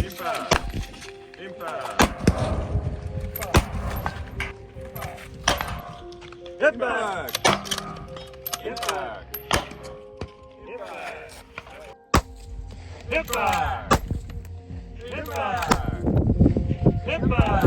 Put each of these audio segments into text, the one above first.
Impact. Impact. Impact. Impact. Impact. Impact. Impact. Impact. Impact.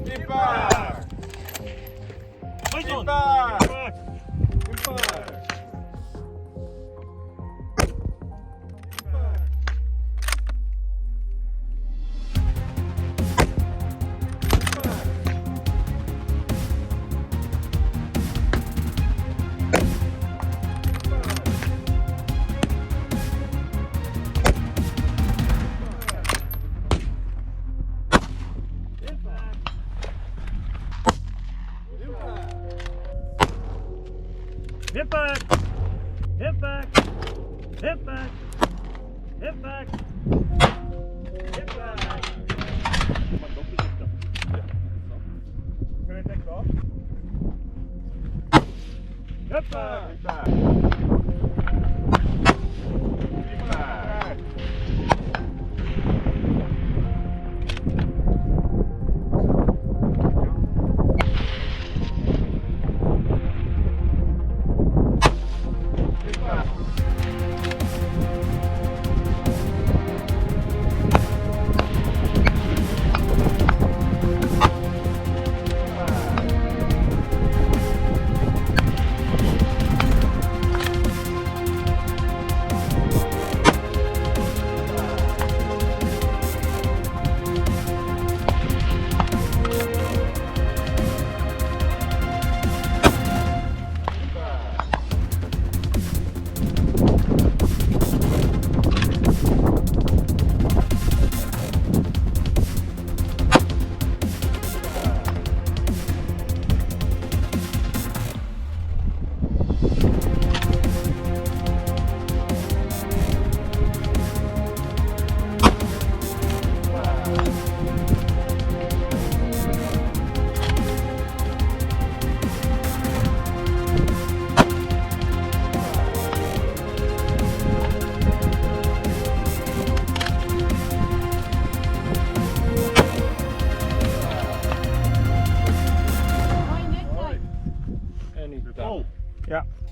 Impact. Impact. Hip back! Hip back! Hip back! Hip back! Hip back! Maar dat is het dan. Ja. Kun je het echt af? Hip back! Hip back! Hip back!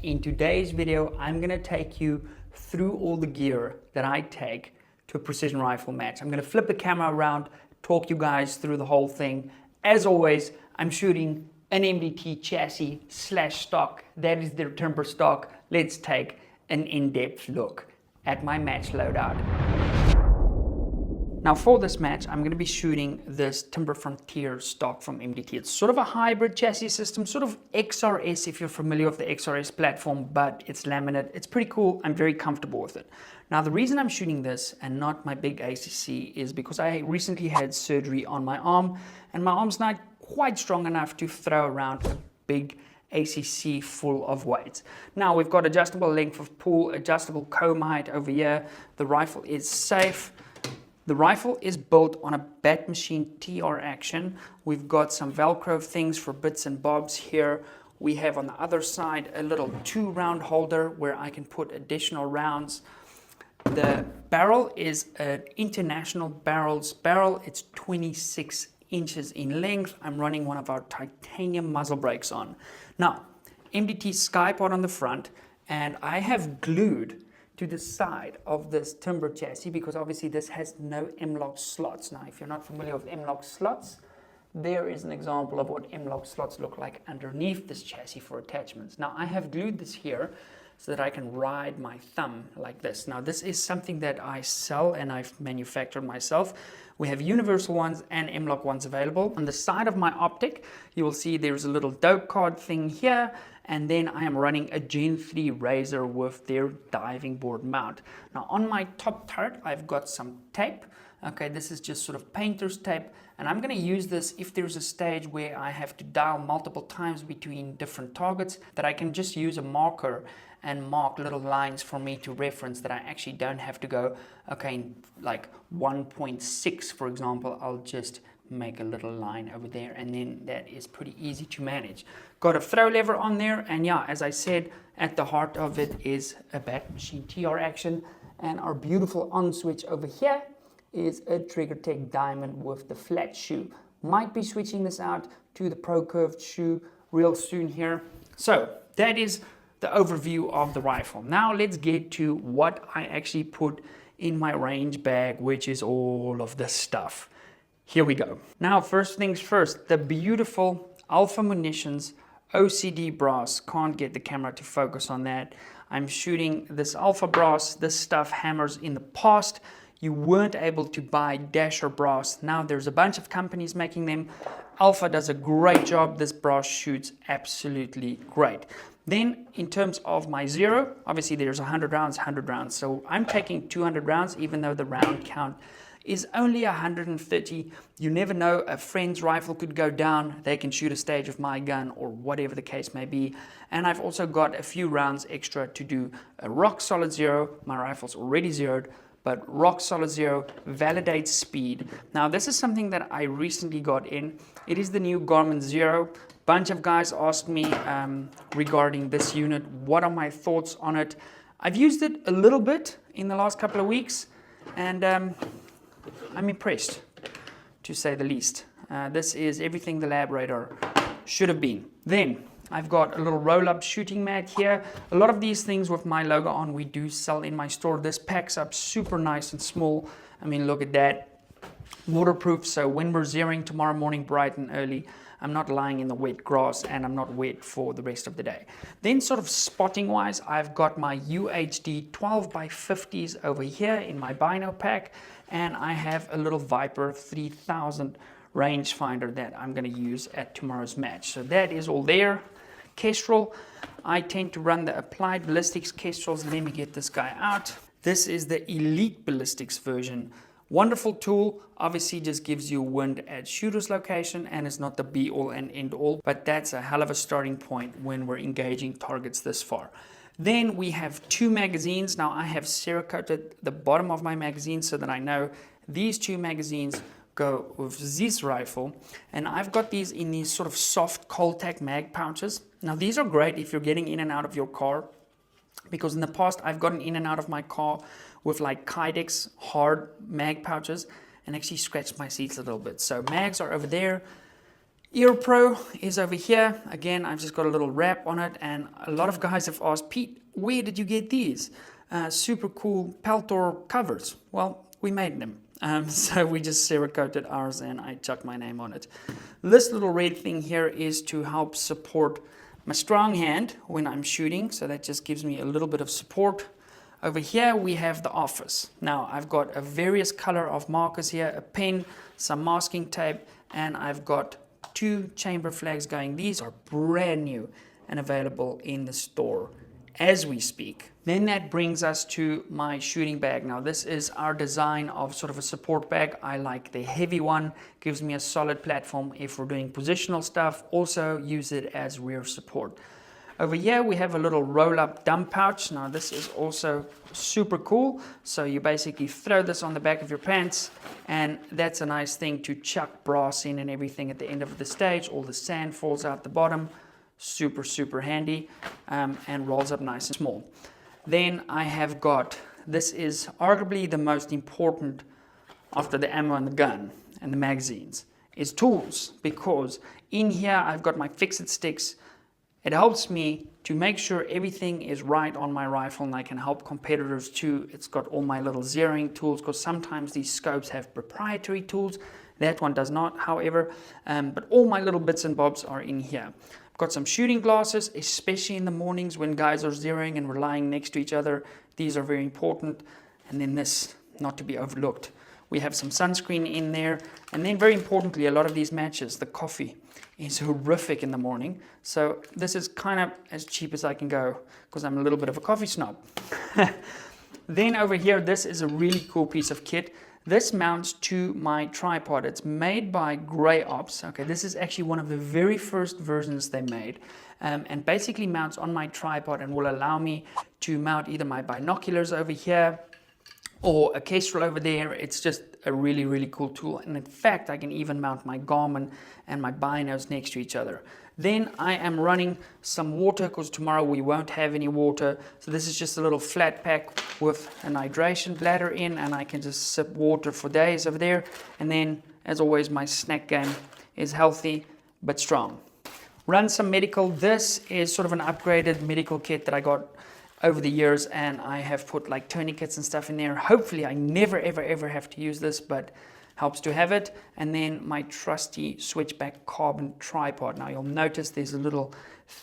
In today's video, I'm gonna take you through all the gear that I take to a precision rifle match. I'm gonna flip the camera around, talk you guys through the whole thing. As always, I'm shooting an MDT chassis / stock. That is their timber stock. Let's take an in-depth look at my match loadout. Now for this match, I'm going to be shooting this Timber Frontier stock from MDT. It's sort of a hybrid chassis system, sort of XRS if you're familiar with the XRS platform, but it's laminate. It's pretty cool. I'm very comfortable with it. Now the reason I'm shooting this and not my big ACC is because I recently had surgery on my arm, and my arm's not quite strong enough to throw around a big ACC full of weights. Now we've got adjustable length of pull, adjustable comb height over here. The rifle is safe. The rifle is built on a Bat Machine TR action. We've got some Velcro things for bits and bobs here. We have on the other side a little 2-round holder where I can put additional rounds. The barrel is an International Barrels barrel. It's 26 inches in length. I'm running one of our titanium muzzle brakes on. Now, MDT Skypod on the front, and I have glued to the side of this timber chassis because obviously this has no M-LOK slots. Now, if you're not familiar with M-LOK slots, there is an example of what M-LOK slots look like underneath this chassis for attachments. Now, I have glued this here so that I can ride my thumb like this. Now, this is something that I sell and I've manufactured myself. We have universal ones and M-LOK ones available. On the side of my optic, you will see there's a little dope card thing here, and then I am running a Gen 3 Razor with their diving board mount. Now on my top turret, I've got some tape. Okay, this is just sort of painter's tape, and I'm gonna use this if there's a stage where I have to dial multiple times between different targets, that I can just use a marker and mark little lines for me to reference, that I actually don't have to go, okay, like 1.6 for example, I'll just make a little line over there, and then that is pretty easy to manage. Got a throw lever on there, and yeah, as I said, at the heart of it is a Bat Machine TR action, And our beautiful on switch over here is a TriggerTech Diamond with the flat shoe. Might be switching this out to the Pro Curved shoe real soon here. So that is the overview of the rifle. Now let's get to what I actually put in my range bag, which is all of this stuff. Here we go. Now, first things first, the beautiful Alpha Munitions OCD brass. Can't get the camera to focus on that. I'm shooting this Alpha brass. This stuff hammers. In the past, you weren't able to buy Dasher brass. Now there's a bunch of companies making them. Alpha does a great job. This brass shoots absolutely great. Then in terms of my zero, obviously there's 100 rounds, 100 rounds. So I'm taking 200 rounds, even though the round count is only 130. You never know, a friend's rifle could go down. They can shoot a stage of my gun or whatever the case may be. And I've also got a few rounds extra to do a rock solid zero. My rifle's already zeroed, but rock solid zero validates speed. Now this is something that I recently got in. It is the new Garmin Zero. Bunch of guys asked me regarding this unit, what are my thoughts on it. I've used it a little bit in the last couple of weeks, and I'm impressed, to say the least. This is everything the Lab Radar should have been. Then I've got a little roll-up shooting mag here. A lot of these things with my logo on, we do sell in my store. This packs up super nice and small. I mean, look at that. Waterproof, so when we're zeroing tomorrow morning bright and early, I'm not lying in the wet grass and I'm not wet for the rest of the day. Then sort of spotting wise, I've got my UHD 12x50s over here in my Bino pack, and I have a little Viper 3000 rangefinder that I'm going to use at tomorrow's match. So that is all there. Kestrel, I tend to run the Applied Ballistics Kestrels. Let me get this guy out. This is the Elite Ballistics version. Wonderful tool, obviously just gives you wind at shooter's location, and it's not the be all and end all, but that's a hell of a starting point when we're engaging targets this far. Then we have two magazines. Now I have Cerakoted the bottom of my magazine so that I know these two magazines go with this rifle, and I've got these in these sort of soft Coltac mag pouches. Now these are great if you're getting in and out of your car, because in the past I've gotten in and out of my car with like Kydex hard mag pouches and actually scratched my seats a little bit. So mags are over there. EarPro is over here. Again, I've just got a little wrap on it, and a lot of guys have asked, Pete, where did you get these? Super cool Peltor covers. Well, we made them. So we just Cerakoted ours and I chucked my name on it. This little red thing here is to help support my strong hand when I'm shooting, so that just gives me a little bit of support. Over here we have the Office. Now I've got a various color of markers here, a pen, some masking tape, and I've got two chamber flags going. These are brand new and available in the store as we speak. Then that brings us to my shooting bag. Now this is our design of sort of a support bag. I like the heavy one, gives me a solid platform if we're doing positional stuff. Also use it as rear support. Over here we have a little roll-up dump pouch. Now this is also super cool. So you basically throw this on the back of your pants, and that's a nice thing to chuck brass in and everything at the end of the stage. All the sand falls out the bottom. Super handy, and rolls up nice and small. Then I have got, this is arguably the most important after the ammo and the gun and the magazines, is tools, because in here I've got my fix-it sticks. It helps me to make sure everything is right on my rifle, and I can help competitors too. It's got all my little zeroing tools, because sometimes these scopes have proprietary tools. That one does not, however, but all my little bits and bobs are in here. I've got some shooting glasses, especially in the mornings when guys are zeroing and we're lying next to each other. These are very important. And then this, not to be overlooked. We have some sunscreen in there. And then very importantly, a lot of these matches, the coffee is horrific in the morning. So this is kind of as cheap as I can go, because I'm a little bit of a coffee snob. Then over here, this is a really cool piece of kit. This mounts to my tripod. It's made by Grey Ops. Okay, this is actually one of the very first versions they made, and basically mounts on my tripod and will allow me to mount either my binoculars over here or a Kestrel over there. It's just a really, really cool tool. And in fact, I can even mount my Garmin and my binos next to each other. Then I am running some water because tomorrow we won't have any water. So this is just a little flat pack with an hydration bladder in, and I can just sip water for days over there. And then, as always, my snack game is healthy but strong. Run some medical. This is sort of an upgraded medical kit that I got over the years, and I have put like tourniquets and stuff in there. Hopefully I never ever have to use this, but helps to have it. And then my trusty switchback carbon tripod. Now you'll notice there's a little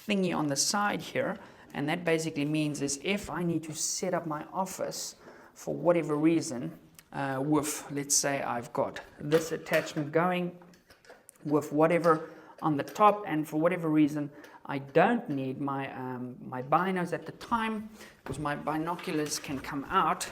thingy on the side here, and that basically means is if I need to set up my office for whatever reason, with, let's say I've got this attachment going with whatever on the top, and for whatever reason I don't need my my binos at the time, because my binoculars can come out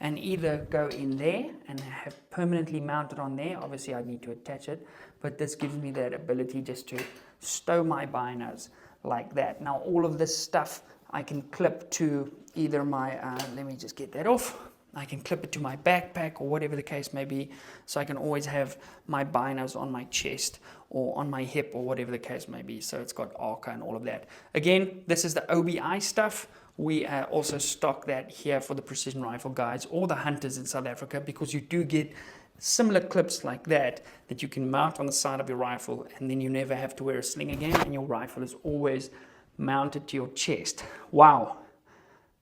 and either go in there and have permanently mounted on there. Obviously I need to attach it, but this gives me that ability just to stow my binos like that. Now all of this stuff I can clip to either my, let me just get that off. I can clip it to my backpack or whatever the case may be, so I can always have my binos on my chest or on my hip or whatever the case may be. So it's got Arca and all of that. Again, this is the OBI stuff. We also stock that here for the precision rifle guys or the hunters in South Africa, because you do get similar clips like that that you can mount on the side of your rifle, and then you never have to wear a sling again, and your rifle is always mounted to your chest. Wow,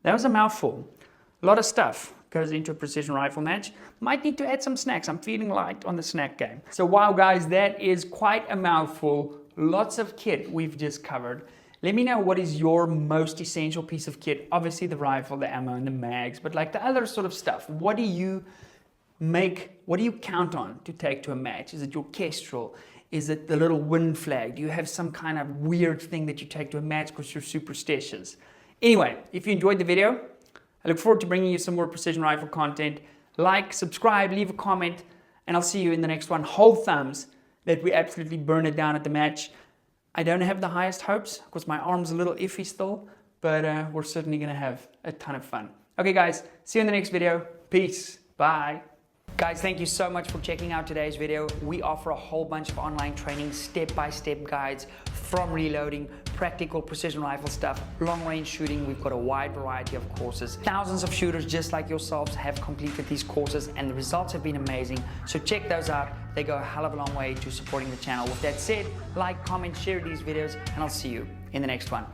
that was a mouthful. A lot of stuff goes into a precision rifle match. Might need to add some snacks. I'm feeling light on the snack game. So wow guys, that is quite a mouthful. Lots of kit we've just covered. Let me know what is your most essential piece of kit. Obviously the rifle, the ammo, and the mags, but like the other sort of stuff. What do you count on to take to a match? Is it your Kestrel? Is it the little wind flag? Do you have some kind of weird thing that you take to a match because you're superstitious? Anyway, if you enjoyed the video, I look forward to bringing you some more precision rifle content. Like, subscribe, leave a comment, and I'll see you in the next one. Hold thumbs that we absolutely burn it down at the match. I don't have the highest hopes because my arm's a little iffy still, but we're certainly going to have a ton of fun. Okay guys, see you in the next video. Peace. Bye. Guys, thank you so much for checking out today's video. We offer a whole bunch of online training, step-by-step guides, from reloading, practical precision rifle stuff, long-range shooting. We've got a wide variety of courses. Thousands of shooters just like yourselves have completed these courses, and the results have been amazing. So check those out. They go a hell of a long way to supporting the channel. With that said, like, comment, share these videos, and I'll see you in the next one.